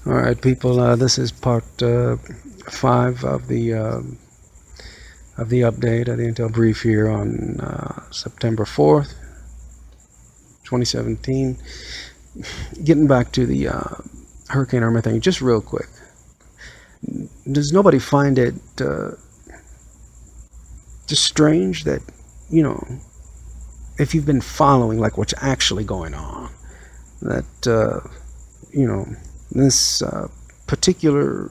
All right, people. This is part 5 of the update of the Intel brief here on September 4th, 2017. Getting back to the Hurricane Irma thing, just real quick. Does nobody find it just strange that, you know, if you've been following like what's actually going on, that you know, this particular,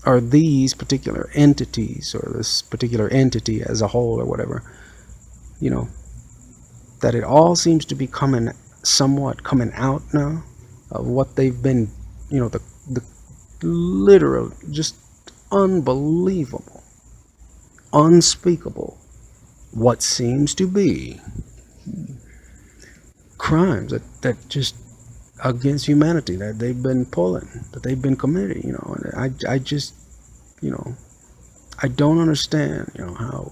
or these particular entities, or this particular entity as a whole, or whatever, you know, that it all seems to be somewhat coming out now of what they've been, you know, the literal, just unbelievable, unspeakable, what seems to be crimes that just against humanity that they've been pulling, that they've been committing, you know. And I just, you know, I don't understand, you know, how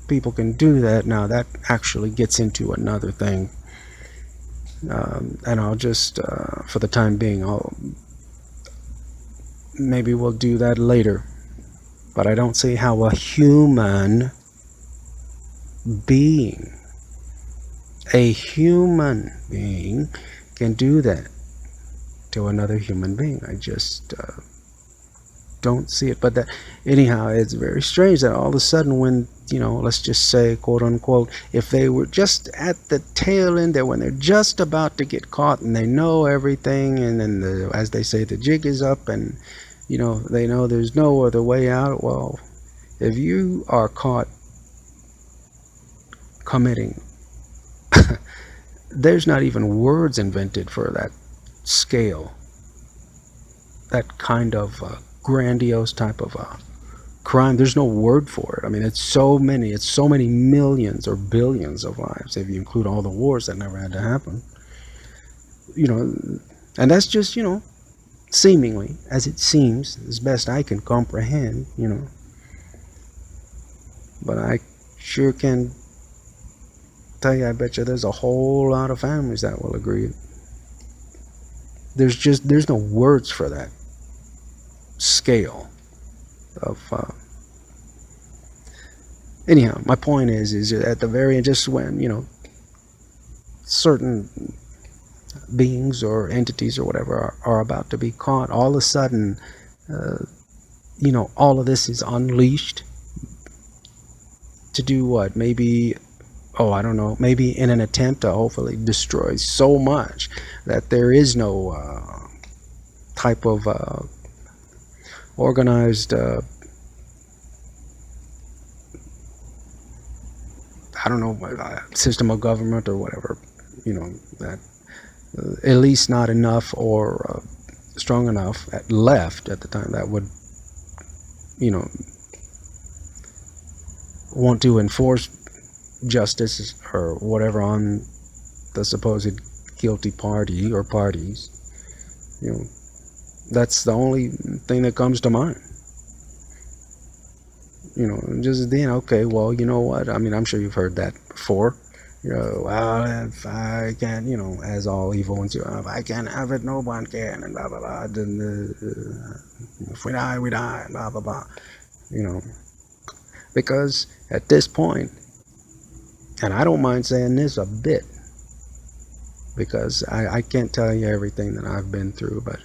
people can do that. Now that actually gets into another thing, and I'll just for the time being, maybe we'll do that later. But I don't see how a human being can do that to another human being. I just don't see it. But that, anyhow, it's very strange that all of a sudden, when, you know, let's just say, quote unquote, if they were just at the tail end there, when they're just about to get caught and they know everything, and then as they say, the jig is up, and, you know, they know there's no other way out. Well, if you are caught committing, there's not even words invented for that scale, that kind of grandiose type of crime. There's no word for it. I mean, it's so many millions or billions of lives, if you include all the wars that never had to happen, you know. And that's just, you know, seemingly, as it seems, as best I can comprehend, you know. But I sure can tell you, I bet you there's a whole lot of families that will agree. There's no words for that scale of anyhow, my point is at the very end, just when, you know, certain beings or entities or whatever are about to be caught, all of a sudden, you know, all of this is unleashed to do what? Maybe, oh, I don't know, maybe in an attempt to hopefully destroy so much that there is no type of organized, I don't know, system of government or whatever, you know, that at least not enough or strong enough left at the time that would, you know, want to enforce justice or whatever on the supposed guilty party or parties. You know, that's the only thing that comes to mind. You know, just then, okay, well, you know what, I mean, I'm sure you've heard that before. You know, well, if I can't, you know, as all evil ones do, if I can't have it, no one can, and blah blah blah. Then if we die, we die, blah blah blah. You know, because at this point, and I don't mind saying this a bit, because I can't tell you everything that I've been through, but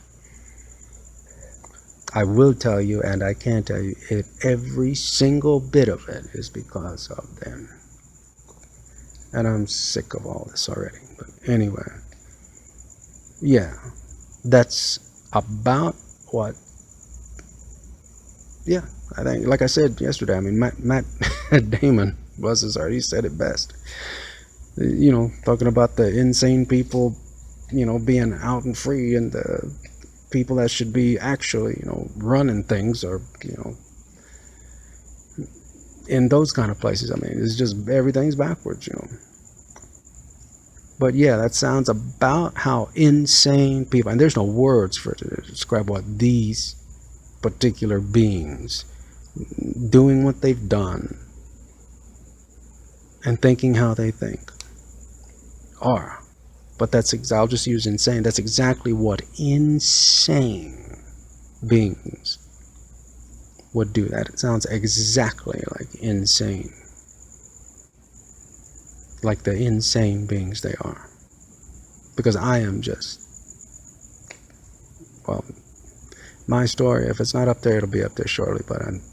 I will tell you, and I can tell you, every single bit of it is because of them. And I'm sick of all this already. But anyway, yeah, that's about what, yeah, I think, like I said yesterday, I mean, Matt Damon, bless his heart, he said it best. You know, talking about the insane people, you know, being out and free, and the people that should be actually, you know, running things, or, you know, in those kind of places. I mean, it's just, everything's backwards, you know. But yeah, that sounds about how insane people, and there's no words for it to describe what these particular beings doing what they've done and thinking how they think are But I'll just use insane. That's exactly what insane beings would do. That it sounds exactly like insane, like the insane beings they are. Because I am just, well, my story, if it's not up there, it'll be up there shortly, but I'm,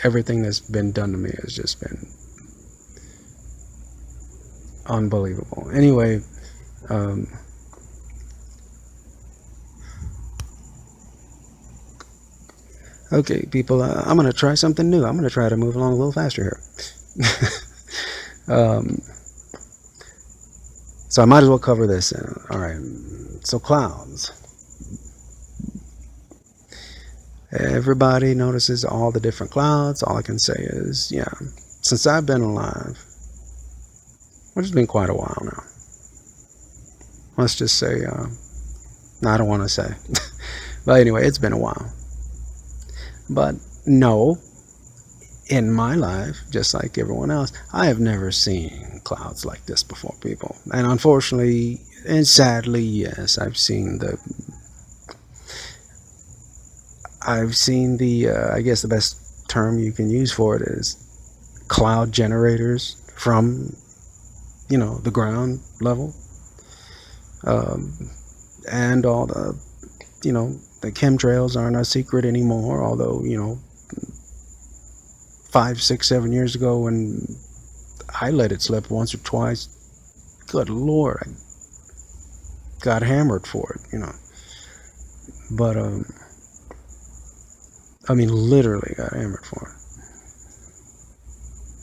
everything that's been done to me has just been unbelievable. Anyway, okay, people, I'm going to try something new. I'm going to try to move along a little faster here. So I might as well cover this. All right, so clouds. Everybody notices all the different clouds. All I can say is, yeah, since I've been alive, which has been quite a while now. Let's just say, no, I don't want to say. But anyway, it's been a while. But no, in my life, just like everyone else, I have never seen clouds like this before, people. And unfortunately, and sadly, yes, I've seen the, I guess the best term you can use for it is cloud generators from, the ground level. And all the, the chemtrails aren't a secret anymore, although, 5, 6, 7 years ago when I let it slip once or twice, good Lord, I got hammered for it, But, I mean, literally got hammered for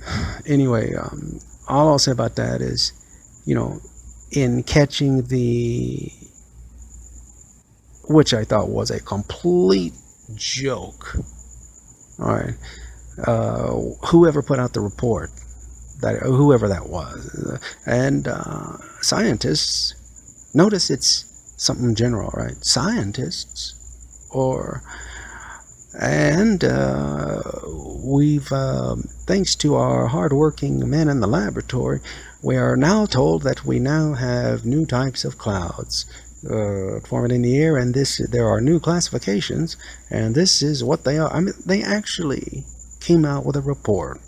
it. Anyway, all I'll say about that is, in catching which I thought was a complete joke. All right. Whoever put out the report, whoever that was, and scientists, notice it's something general, right? Scientists, and we've, thanks to our hardworking men in the laboratory, we are now told that we now have new types of clouds forming in the air, and there are new classifications, and this is what they are. I mean, they actually came out with a report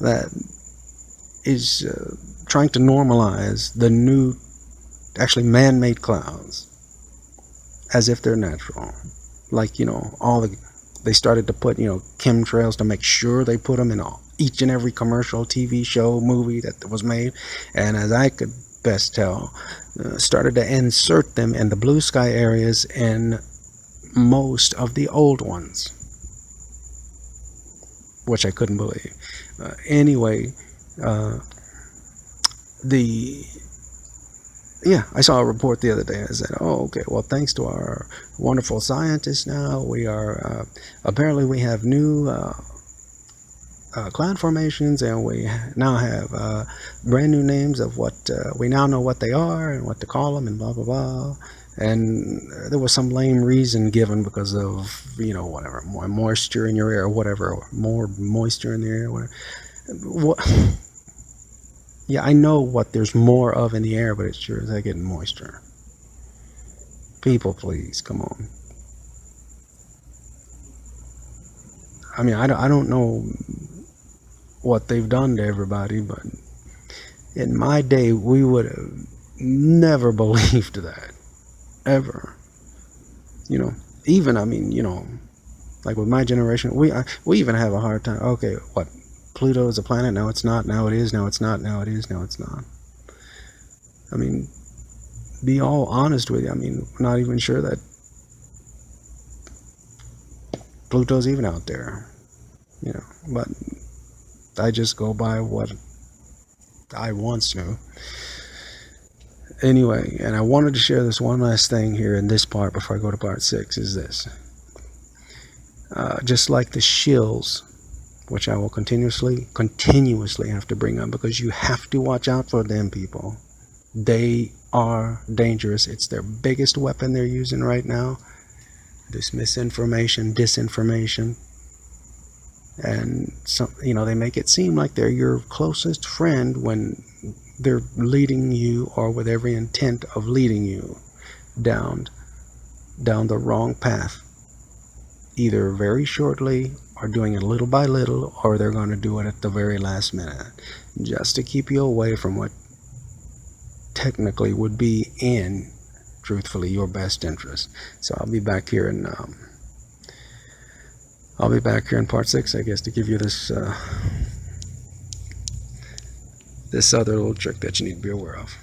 that is trying to normalize the new, actually man-made clouds as if they're natural. Like, they started to put, chemtrails to make sure they put them in each and every commercial, TV show, movie that was made. And as I could best tell, started to insert them in the blue sky areas in most of the old ones, which I couldn't believe. Anyway, I saw a report the other day. I said, oh, okay, well, thanks to our wonderful scientists now, we are, apparently we have new cloud formations, and we now have brand new names of what, we now know what they are and what to call them and blah, blah, blah. And there was some lame reason given because of, whatever, more moisture in your air or whatever, more moisture in the air, whatever. What? Yeah, I know what there's more of in the air, but it's sure as I get moisture. People, please, come on. I mean, I don't know what they've done to everybody, but in my day, we would have never believed that. Ever. Even, I mean, like with my generation, we even have a hard time. Okay, what? Pluto is a planet? No, it's not. Now it is. Now it's not. Now it is. Now it's not. I mean, be all honest with you. I mean, we're not even sure that Pluto's even out there. But I just go by what I once knew. Anyway, and I wanted to share this one last thing here in this part before I go to part 6, is this. Just like the shills, which I will continuously have to bring up, because you have to watch out for them, people. They are dangerous. It's their biggest weapon they're using right now. This misinformation, disinformation. And some, they make it seem like they're your closest friend when they're leading you, or with every intent of leading you down the wrong path, either very shortly or doing it little by little, or they're going to do it at the very last minute just to keep you away from what technically would be in, truthfully, your best interest. So I'll be back here in part 6, I guess, to give you this this other little trick that you need to be aware of.